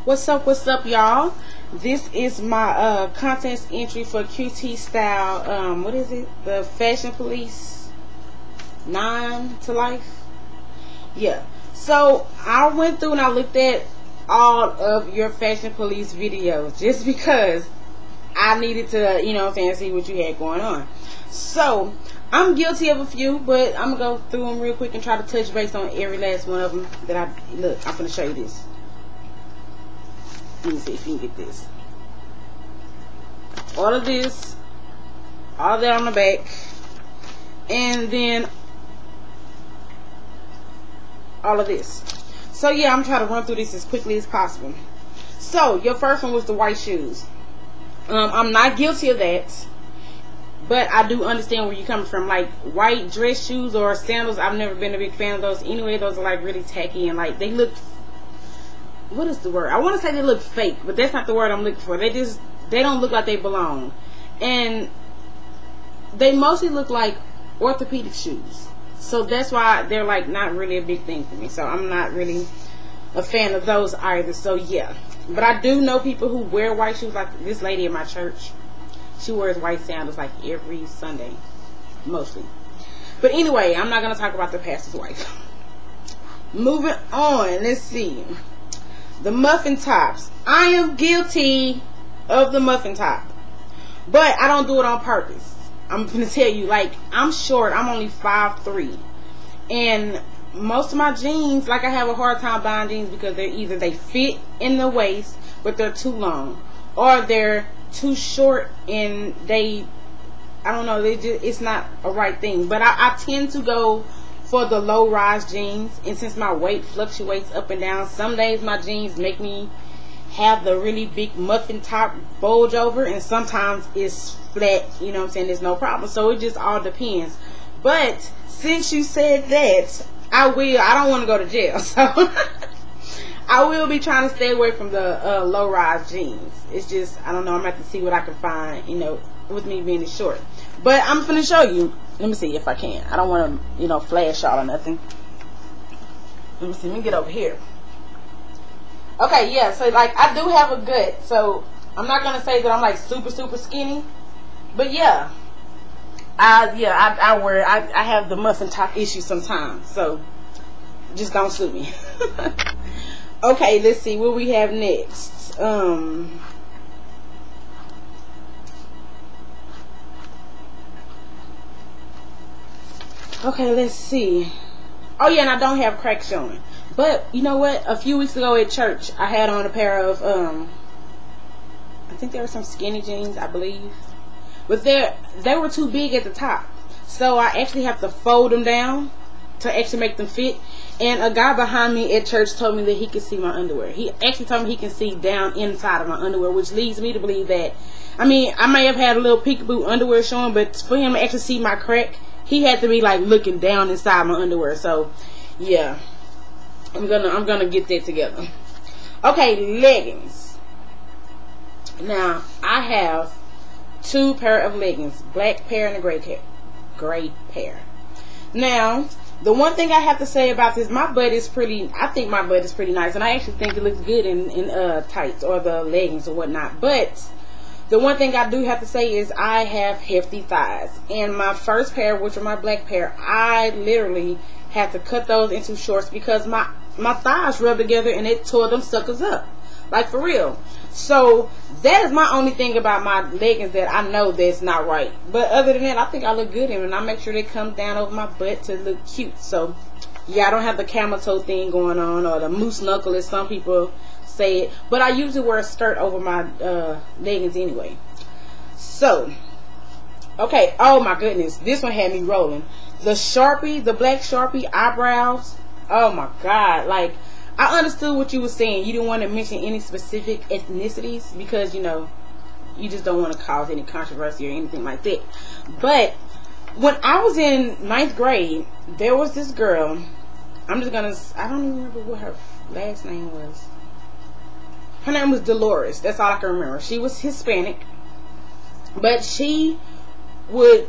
What's up, y'all? This is my contest entry for QT Style. What is it? The Fashion Police 9 to Life. Yeah. So I went through and I looked at all of your Fashion Police videos just because I needed to, you know what I'm saying, see what you had going on. So I'm guilty of a few, but I'm gonna go through them real quick and try to touch base on every last one of them that I'm gonna show you this. Let me see if you can get this. All of this, all of that on the back, and then all of this. So yeah, I'm trying to run through this as quickly as possible. So your first one was the white shoes. I'm not guilty of that, but I do understand where you're coming from. Like white dress shoes or sandals, I've never been a big fan of those. Anyway, those are like really tacky and like they look, what is the word? I want to say they look fake, but that's not the word I'm looking for. They don't look like they belong, and they mostly look like orthopedic shoes. So that's why they're like not really a big thing for me. So I'm not really a fan of those either. So yeah, but I do know people who wear white shoes. Like this lady in my church, she wears white sandals like every Sunday, mostly. But anyway, I'm not gonna talk about the pastor's wife. Moving on, let's see. The muffin tops. I am guilty of the muffin top, but I don't do it on purpose. I'm gonna tell you, like, I'm short. I'm only 5'3", and most of my jeans, like, I have a hard time buying jeans because they're either they fit in the waist but they're too long, or they're too short and I don't know, it's not a right thing. But I tend to go for the low rise jeans, and since my weight fluctuates up and down, some days my jeans make me have the really big muffin top bulge over, and sometimes it's flat, you know what I'm saying, there's no problem. So it just all depends. But since you said that, I don't want to go to jail, so I will be trying to stay away from the low rise jeans. It's just, I don't know, I'm going to have to see what I can find, you know, with me being short. But I'm going to show you. Let me see if I can. I don't want to, you know, flash y'all or nothing. Let me see. Let me get over here. Okay, yeah. So, like, I do have a gut. So, I'm not going to say that I'm, like, super, super skinny. But, yeah. I have the muffin top issue sometimes. So, just don't sue me. Okay, let's see what we have next. Okay, let's see. Oh yeah, and I don't have crack showing. But you know what? A few weeks ago at church, I had on a pair of I think there were some skinny jeans, I believe. But they were too big at the top. So I actually have to fold them down to actually make them fit. And a guy behind me at church told me that he could see my underwear. He actually told me he can see down inside of my underwear, which leads me to believe that, I mean, I may have had a little peekaboo underwear showing, but for him to actually see my crack, he had to be like looking down inside my underwear. So yeah, I'm gonna get that together. Okay, leggings. Now I have two pair of leggings, black pair and a gray pair. Now the one thing I have to say about this, my butt is pretty, I think my butt is pretty nice, and I actually think it looks good in tights or the leggings or whatnot. But the one thing I do have to say is I have hefty thighs. And my first pair, which are my black pair, I literally had to cut those into shorts because my thighs rubbed together and it tore them suckers up. Like, for real. So that is my only thing about my leggings that I know that's not right. But other than that, I think I look good in them, and I make sure they come down over my butt to look cute. So yeah, I don't have the camel toe thing going on, or the moose knuckle as some people say it. But I usually wear a skirt over my leggings anyway. So okay, oh my goodness, this one had me rolling. The Sharpie, the black Sharpie eyebrows. Oh my god, like, I understood what you were saying. You didn't want to mention any specific ethnicities because, you know, you just don't want to cause any controversy or anything like that. But when I was in 9th grade, there was this girl. I don't even remember what her last name was. Her name was Dolores. That's all I can remember. She was Hispanic, but she would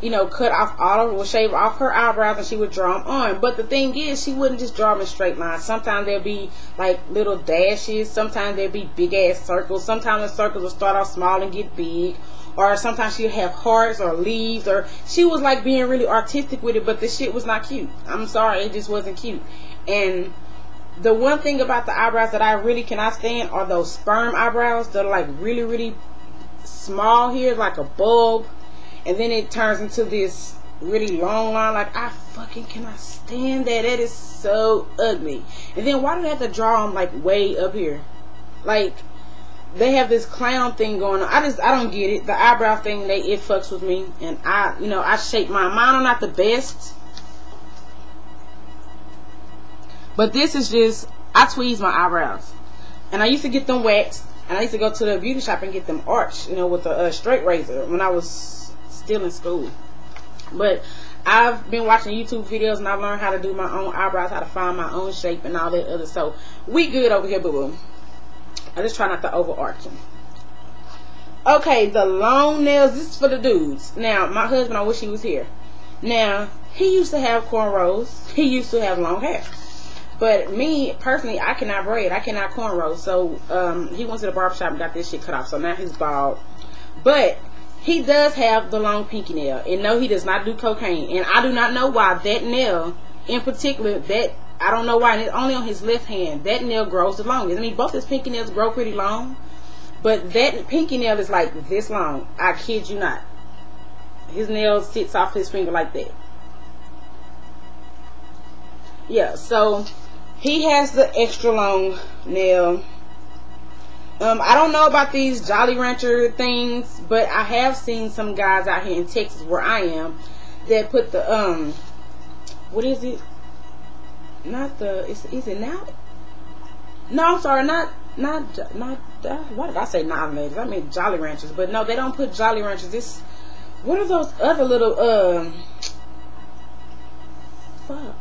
you know, cut off all of, will shave off her eyebrows, and she would draw them on. But the thing is, she wouldn't just draw them in straight lines. Sometimes there'd be like little dashes. Sometimes there'd be big ass circles. Sometimes the circles would start off small and get big. Or sometimes she'd have hearts or leaves. Or she was like being really artistic with it, but the shit was not cute. I'm sorry, it just wasn't cute. And the one thing about the eyebrows that I really cannot stand are those sperm eyebrows that are like really, really small here, like a bulb. And then it turns into this really long line. Like, I fucking cannot stand that. That is so ugly. And then why do they have to draw them like way up here? Like, they have this clown thing going on. I don't get it. The eyebrow thing, it fucks with me. And I shape mine. Mine are not the best. But this is just, I tweeze my eyebrows. And I used to get them waxed. And I used to go to the beauty shop and get them arched, you know, with a straight razor when I was still in school. But I've been watching YouTube videos, and I've learned how to do my own eyebrows, how to find my own shape and all that other. So we good over here, boo boo. I just try not to overarch them. Okay, the long nails. This is for the dudes. Now, my husband, I wish he was here. Now, he used to have cornrows. He used to have long hair. But me, personally, I cannot braid. I cannot cornrow. So he went to the barbershop and got this shit cut off. So now he's bald. But he does have the long pinky nail. And no, he does not do cocaine. And I do not know why that nail, in particular, I don't know why. And it's only on his left hand. That nail grows the longest. I mean, both his pinky nails grow pretty long. But that pinky nail is like this long. I kid you not. His nail sits off his finger like that. Yeah, so he has the extra long nail. I don't know about these Jolly Rancher things, but I have seen some guys out here in Texas where I am that put the what is it? Not the is it now? No, I'm sorry, not why did I say nominated? I mean Jolly Ranchers, but no, they don't put Jolly Ranchers. This, what are those other little fuck?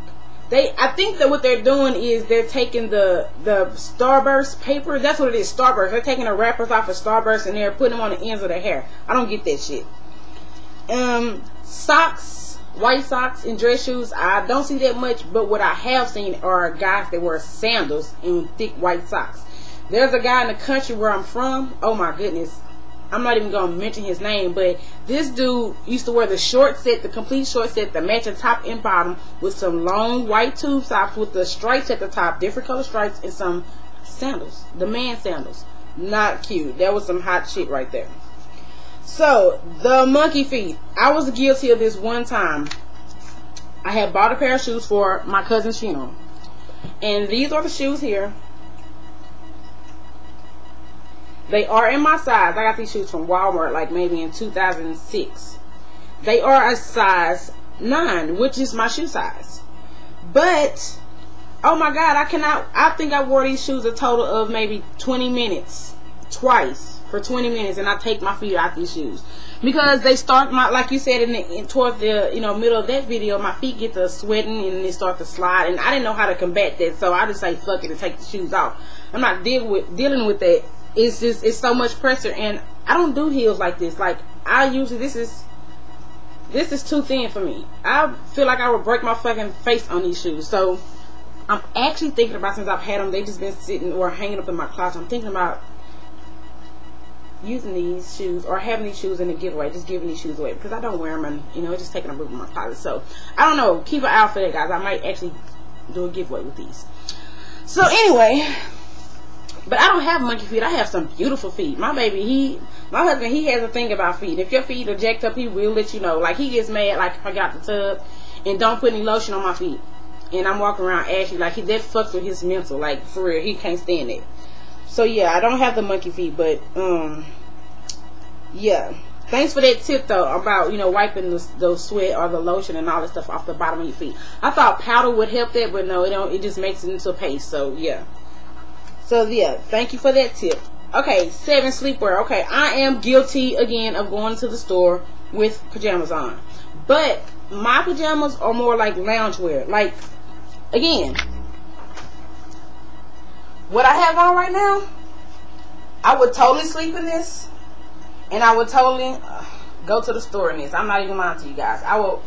I think that what they're doing is they're taking the Starburst paper. That's what it is, Starburst. They're taking the wrappers off of Starburst and they're putting them on the ends of their hair. I don't get that shit. Socks, white socks and dress shoes, I don't see that much. But what I have seen are guys that wear sandals and thick white socks. There's a guy in the country where I'm from. Oh my goodness. I'm not even going to mention his name, but this dude used to wear the short set, the complete short set, the matching top and bottom with some long white tube socks with the stripes at the top, different color stripes, and some sandals, the man sandals. Not cute. That was some hot shit right there. So, the monkey feet. I was guilty of this one time. I had bought a pair of shoes for my cousin's funeral. And these are the shoes here. They are in my size. I got these shoes from Walmart like maybe in 2006. They are a size 9, which is my shoe size. But, oh my God, I think I wore these shoes a total of maybe 20 minutes. Twice. For 20 minutes. And I take my feet out these shoes. Because they start, like you said, towards the middle of that video, my feet get to sweating and they start to slide. And I didn't know how to combat that. So I just say, fuck it, and take the shoes off. I'm not dealing with that. It's just, it's so much pressure, and I don't do heels like this. Like, I usually, this is too thin for me. I feel like I would break my fucking face on these shoes. So I'm actually thinking about, since I've had them, they've just been sitting or hanging up in my closet, I'm thinking about using these shoes or having these shoes in a giveaway, just giving these shoes away, because I don't wear them, and it's just taking a room in my closet. So I don't know, keep an eye out for that, guys. I might actually do a giveaway with these. So anyway, but I don't have monkey feet. I have some beautiful feet. My husband, he has a thing about feet. If your feet are jacked up, he will let you know. Like, he gets mad, like, if I got the tub and don't put any lotion on my feet, and I'm walking around ashy, like, that fucks with his mental. Like, for real, he can't stand it. So yeah, I don't have the monkey feet, but yeah. Thanks for that tip though about wiping those sweat or the lotion and all that stuff off the bottom of your feet. I thought powder would help that, but no, it don't. It just makes it into a paste. So yeah. So yeah, thank you for that tip. Okay, 7, sleepwear. Okay, I am guilty again of going to the store with pajamas on. But my pajamas are more like loungewear. Like, again, what I have on right now, I would totally sleep in this. And I would totally, go to the store in this. I'm not even lying to you guys. I will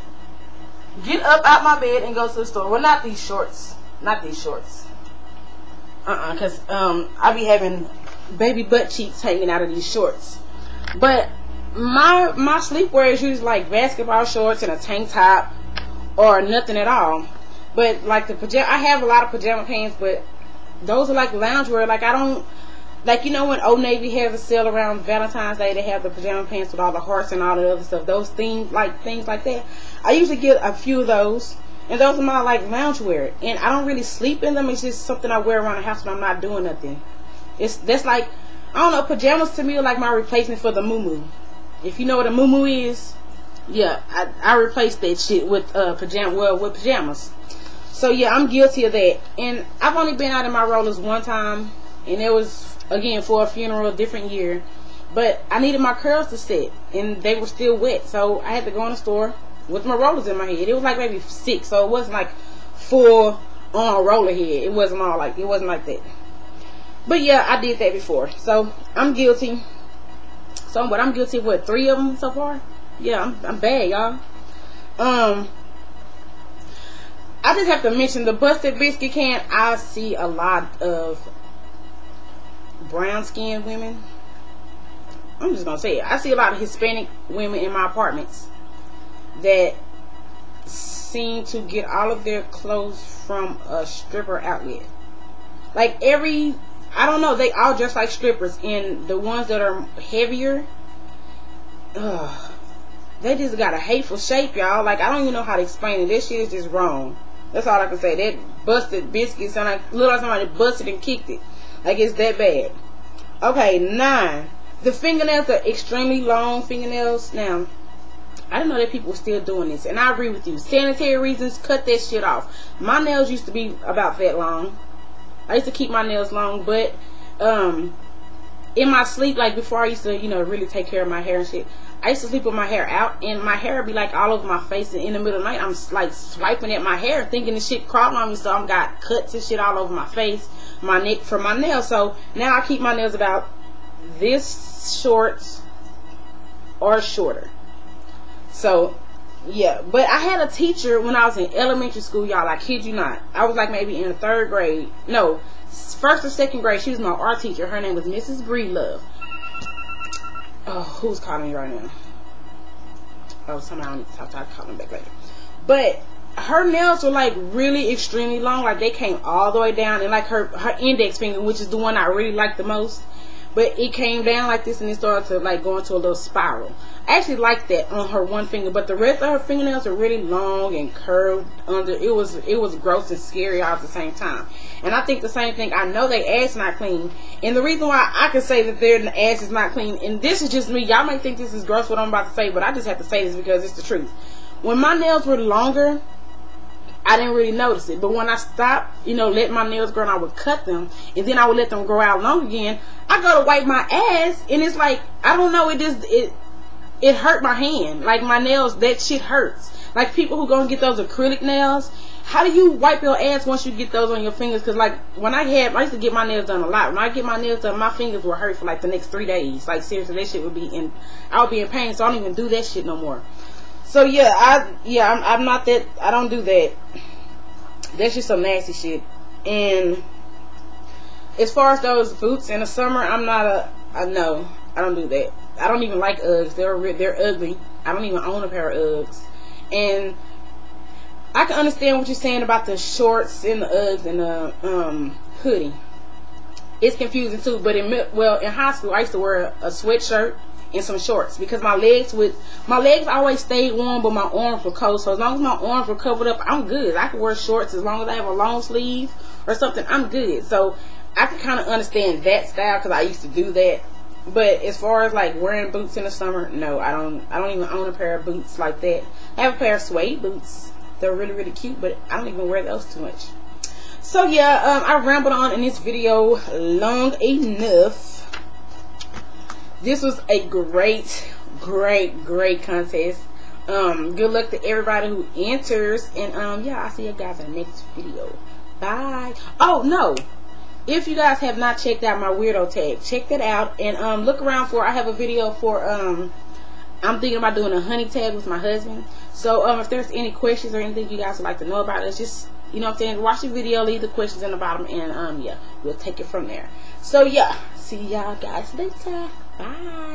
get up out my bed and go to the store. Well, not these shorts. Not these shorts. Because I be having baby butt cheeks hanging out of these shorts. But my sleepwear is usually like basketball shorts and a tank top or nothing at all. But like the pajama, I have a lot of pajama pants, but those are like loungewear. Like I don't, like, you know when Old Navy has a sale around Valentine's Day, they have the pajama pants with all the hearts and all the other stuff. Those things like that. I usually get a few of those, and those are my like loungewear. And I don't really sleep in them. It's just something I wear around the house when I'm not doing nothing. That's like, I don't know, pajamas to me are like my replacement for the muumuu. If you know what a muumuu is, yeah, I replaced that shit with pajamas. So yeah, I'm guilty of that. And I've only been out in my rollers one time, and it was again for a funeral, a different year. But I needed my curls to set, and they were still wet, so I had to go in the store with my rollers in my head. It was like maybe 6, so it wasn't like full on roller head. It wasn't like that. But yeah, I did that before, so I'm guilty. So, but I'm guilty of what, 3 of them so far? Yeah, I'm bad, y'all. I just have to mention the busted biscuit can. I see a lot of brown skinned women. I'm just gonna say it. I see a lot of Hispanic women in my apartments that seem to get all of their clothes from a stripper outlet. Like I don't know, they all dress like strippers, and the ones that are heavier, they just got a hateful shape, y'all. Like, I don't even know how to explain it. This shit is just wrong. That's all I can say. That busted biscuit sound like, look like somebody busted and kicked it. Like, it's that bad. Okay, 9. The fingernails are extremely long fingernails. Now, I didn't know that people were still doing this, and I agree with you. Sanitary reasons, cut that shit off. My nails used to be about that long. I used to keep my nails long, but in my sleep, like before I used to, really take care of my hair and shit, I used to sleep with my hair out, and my hair would be like all over my face, and in the middle of the night, I'm like swiping at my hair, thinking the shit crawling on me, so I've got cuts and shit all over my face, my neck, from my nails. So now I keep my nails about this short or shorter. So yeah, but I had a teacher when I was in elementary school, y'all. I kid you not. I was like maybe in 3rd grade. No, 1st or 2nd grade. She was my art teacher. Her name was Mrs. Breedlove. Oh, who's calling me right now? Oh, somehow I need to talk calling back later. But her nails were like really extremely long. Like they came all the way down, and like her index finger, which is the one I really like the most, but it came down like this, and it started to like go into a little spiral. I actually like that on her one finger, but the rest of her fingernails are really long and curved under. It was gross and scary all at the same time. And I think the same thing. I know they ass not clean, and the reason why I can say that their ass is not clean, and this is just me. Y'all might think this is gross what I'm about to say, but I just have to say this because it's the truth. When my nails were longer, I didn't really notice it, but when I stopped, letting my nails grow, and I would cut them, and then I would let them grow out long again. I go to wipe my ass, and it's like, I don't know, it hurt my hand. Like my nails, that shit hurts. Like people who go and get those acrylic nails, how do you wipe your ass once you get those on your fingers? Because like when I used to get my nails done a lot. When I get my nails done, my fingers would hurt for like the next 3 days. Like seriously, that shit would be I would be in pain. So I don't even do that shit no more. So yeah, I'm not that. I don't do that. That's just some nasty shit. And as far as those boots in the summer, no, I don't do that. I don't even like Uggs. They're ugly. I don't even own a pair of Uggs. And I can understand what you're saying about the shorts and the Uggs and the hoodie. It's confusing too. But in high school, I used to wear a sweatshirt and some shorts because my legs always stayed warm, but my arms were cold. So as long as my arms were covered up, I'm good. I can wear shorts as long as I have a long sleeve or something. I'm good. So I can kind of understand that style because I used to do that. But as far as like wearing boots in the summer, no, I don't even own a pair of boots like that. I have a pair of suede boots. They're really, really cute, but I don't even wear those too much. So yeah, I rambled on in this video long enough. This was a great contest. Good luck to everybody who enters, and yeah, I'll see you guys in the next video. Bye. Oh no, if you guys have not checked out my weirdo tag, check that out, and look around for, I have a video for I'm thinking about doing a honey tag with my husband. So if there's any questions or anything you guys would like to know about it, just, you know what I'm saying, watch the video, leave the questions in the bottom, and yeah, we'll take it from there. So yeah, see y'all guys later. Bye.